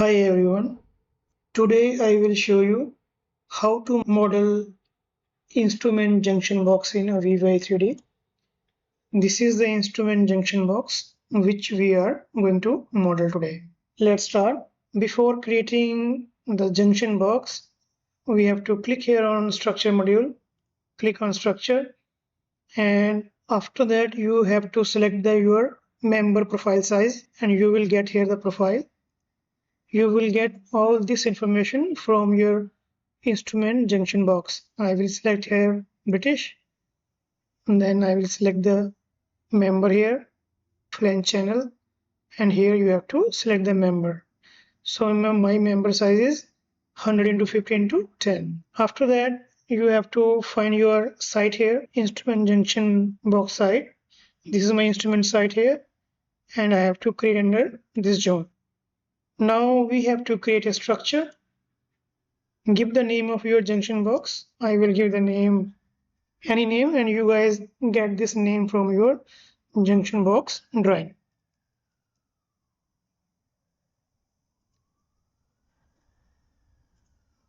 Hi everyone. Today I will show you how to model instrument junction box in Aveva E3D. This is the instrument junction box which we are going to model today. Let's start. Before creating the junction box, we have to click here on structure module, click on structure, and after that you have to select your member profile size and you will get here the profile. You will get all this information from your instrument junction box. I will select here British, and then I will select the member here, French channel, and here you have to select the member. So my member size is 100 into 50 into 10. After that, you have to find your site here, instrument junction box site. This is my instrument site here, and I have to create under this zone. Now we have to create a structure. Give the name of your junction box. I will give the name, any name, and you guys get this name from your junction box drawing.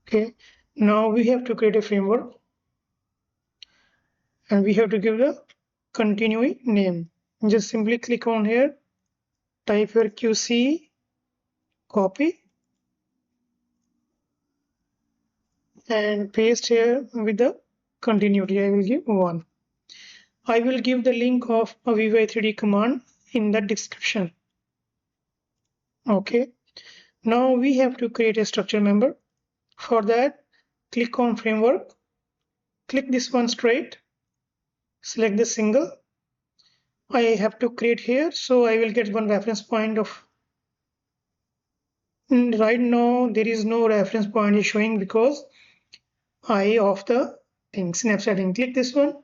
Okay, now we have to create a framework and we have to give the continuing name. Just simply click on here, type your QC, copy, and paste here with the continuity. I will give 1. I will give the link of Aveva E3D command in the description. Okay, now we have to create a structure member. For that, click on framework, click this one straight, select the single. I have to create here, so I will get one reference point of. Right now there is no reference point is showing because I of the thing snapshotting. Click this one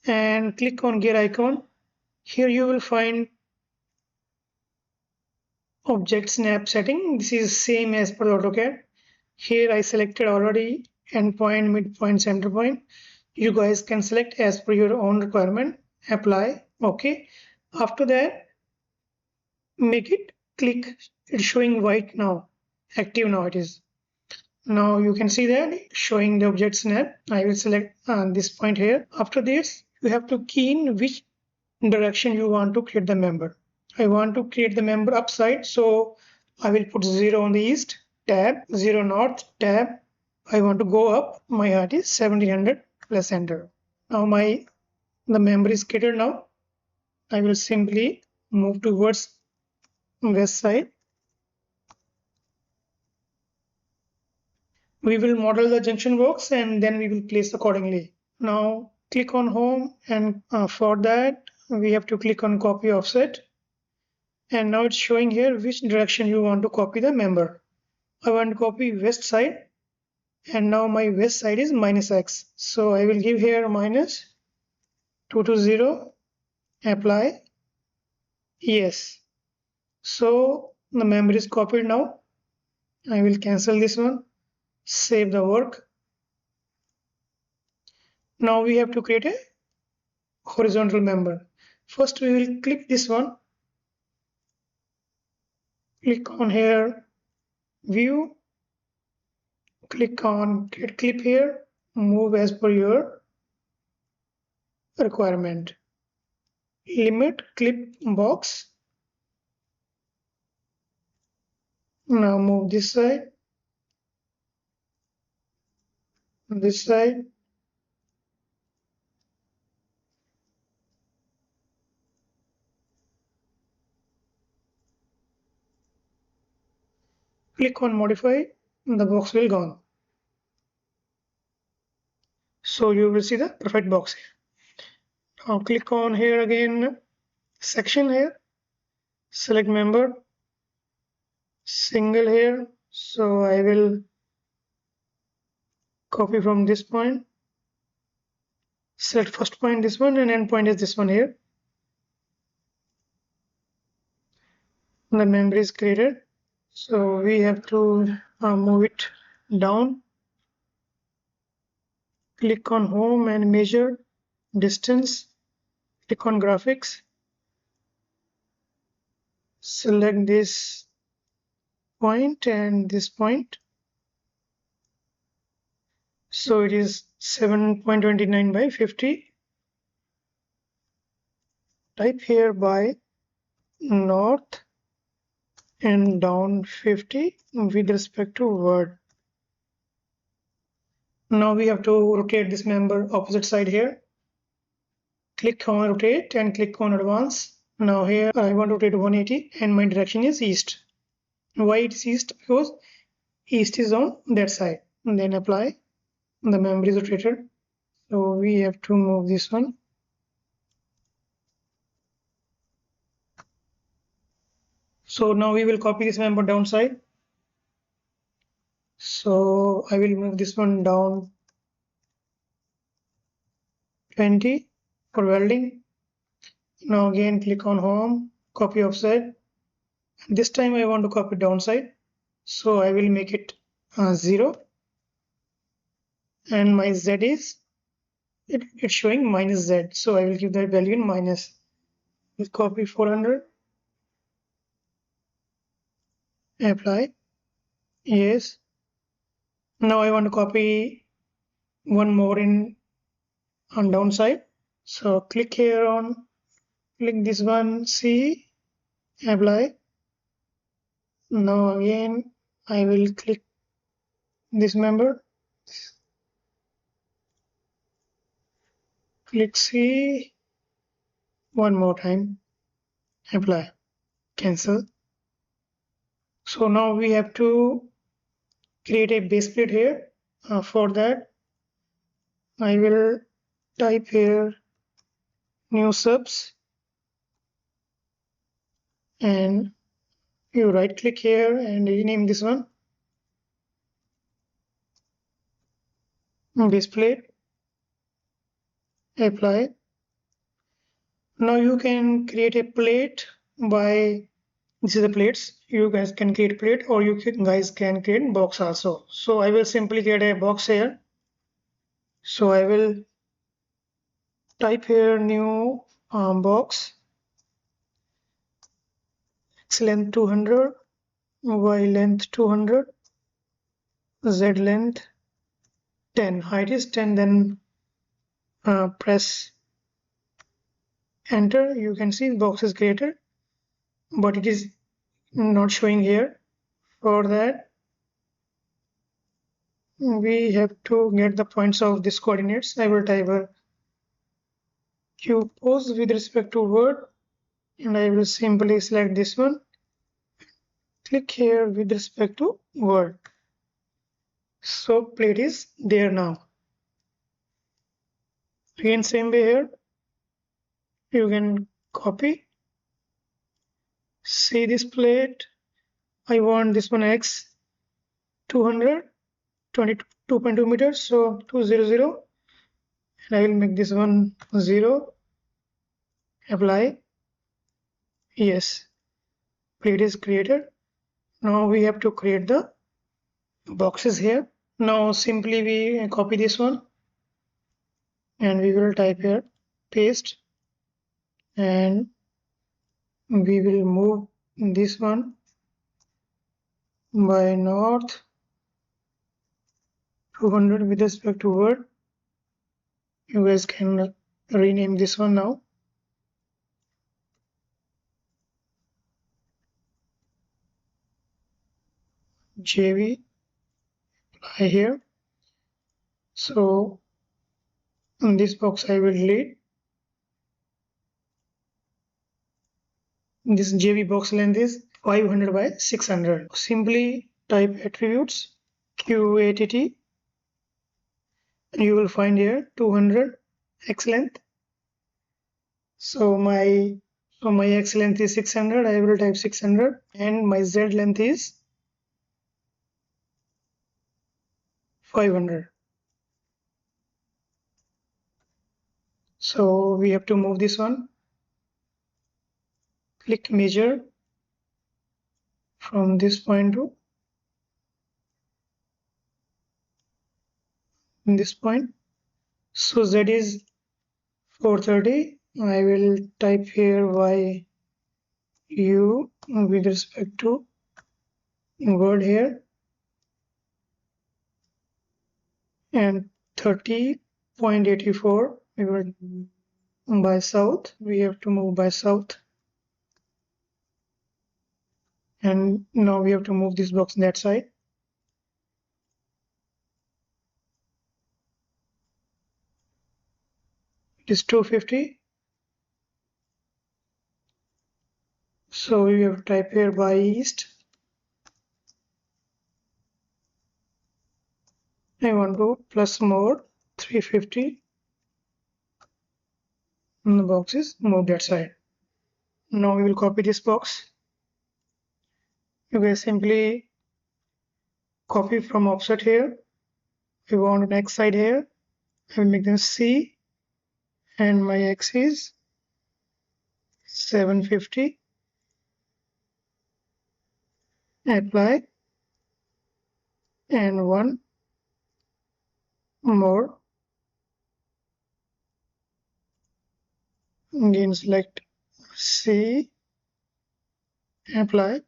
and click on gear icon. Here you will find object snap setting. This is same as per AutoCAD. Here I selected already endpoint, midpoint, center point. You guys can select as per your own requirement. Apply. Okay. After that, make it click. It's showing white now. Active now it is. Now you can see that showing the object snap. I will select this point here. After this, you have to key in which direction you want to create the member. I want to create the member upside, so I will put 0 on the east, tab, 0 north, tab. I want to go up. My height is 1700 plus enter. Now the member is created now. I will simply move towards west side. We will model the junction box and then we will place accordingly. Now click on home, and for that we have to click on copy offset. And now it's showing here which direction you want to copy the member. I want to copy west side, and now my west side is -x. So I will give here -220, apply, yes. So the member is copied now. I will cancel this one, save the work. Now we have to create a horizontal member. First we will click this one, click on here, view, click on create clip here, move as per your requirement. Limit clip box. Now move this side, this side. Click on modify, the box will gone. So you will see the perfect box here. Now click on here again, section here, select member, single here. So I will copy from this point, select first point this one, and end point is this one here. The member is created, so we have to move it down. Click on home and measure distance. Click on graphics, select this point and this point. So it is 7.29 by 50. Type here by north and down 50 with respect to word. Now we have to rotate this member opposite side here. Click on rotate and click on advance. Now here I want to rotate 180 and my direction is east. Why it's east? Because east is on that side. And then apply. The member is rotated. So we have to move this one. So now we will copy this member downside. So I will move this one down 20 for welding. Now again click on home, copy offset. This time I want to copy downside. So I will make it 0. And my Z is, it's showing minus Z. So I will give that value in minus. We'll copy 400. Apply. Yes. Now I want to copy one more on downside. So click here on, click this one, C, apply. Now again I will click this member, click C, one more time, apply, cancel. So now we have to create a base plate here. For that I will type here new subs and you right click here and rename this one base plate, apply. Now you can create a plate by, this is the plates, you guys can create plate or guys can create box also. So I will simply create a box here. So I will type here new box, x length 200, y length 200, z length 10, height is 10, then press enter. You can see the box is created, but it is not showing here. For that we have to get the points of these coordinates. I will type a Q pose with respect to word and I will simply select this one, click here with respect to word. So plate is there now. Again same way here, you can copy, see this plate, I want this one x 200, 22.2 meters, so 200, and I will make this one 0, apply, yes, plate is created. Now we have to create the boxes here. Now simply we copy this one and we will type here paste and we will move this one by north 200 with respect to word. You guys can rename this one now. JV, apply here. So in this box I will delete. This JV box length is 500 by 600. Simply type attributes QATT and you will find here 200 x length. So my x length is 600. I will type 600 and my z length is 500. So we have to move this one. Click measure from this point to this point. So z is 430. I will type here y u with respect to word here, and 30.84 we will by south. We have to move by south, and now we have to move this box that side. It is 250. So we have to type here by east. I want to plus more 350. And the box is moved that side. Now we will copy this box. You guys simply copy from offset here. We want an X side here. I will make them C, and my X is 750. Apply, and one more. Again select C, apply.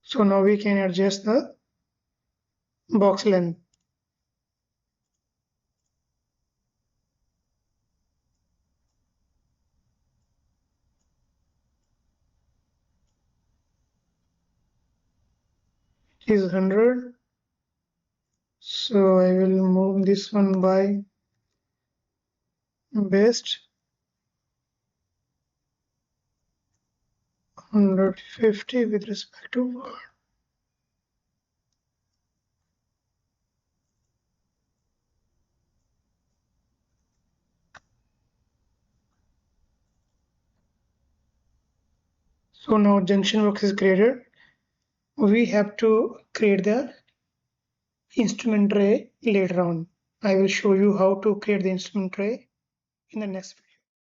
So now we can adjust the box length. It is 100. So I will move this one by best 150 with respect to word. So now junction box is created. We have to create the instrument tray later on. I will show you how to create the instrument tray in the next video.